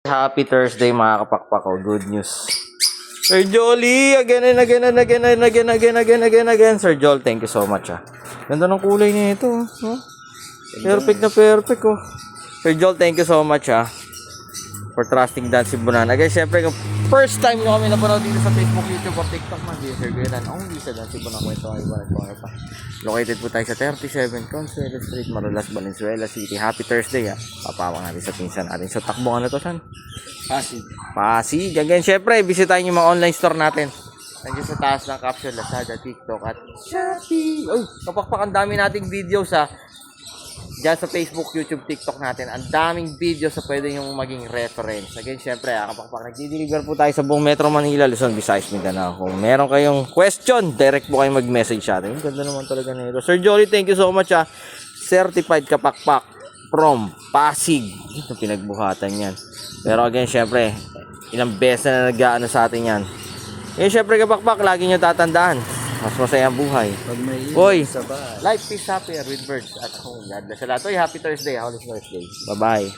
Happy Thursday mga kapakpak ko. Good news. Sir Jolly, again and again and again and again, again. Sir Jol, thank you so much Ganda ng kulay niya ito. Oh. Perfect na perfect oh. Sir Jol, thank you so much for trusting Dan Sibunan. Again, syempre, kung first time nyo kami napanood dito sa Facebook, YouTube, or TikTok man, di Sir Guenan. Ang hindi sa Dan Sibunan kwento ay pa. Located po tayo sa 37 Consuelo Street, Marulas, Valenzuela City. Happy Thursday Papawang natin sa pinsan natin. So, takbo na to, san? Pasig. Again, syempre, bisitahin yung mga online store natin. Nandiyan sa taas ng caption, Lazada, TikTok, at Shopee. Uy, kapakpak, ang dami nating videos diyan sa Facebook, YouTube, TikTok natin. Ang daming videos na pwede yung maging reference. Again, syempre, kapakpak, nagdi-deliver po tayo sa buong Metro Manila, Luzon, Visayas, Mindanao. Kung meron kayong question, direct po kayo mag-message sa atin. Ganda naman talaga na ito. Sir Jolly, thank you so much Certified kapakpak from Pasig. Ito pinagbuhatan yan. Pero again, syempre, ilang beses na nag-aano sa atin yan. Syempre, kapakpak, lagi nyo tatandaan. Mas masaya ang buhay. Hoy, life is happier with birds at home. God bless sa lahat. Happy Thursday. Holy Thursday. Bye-bye.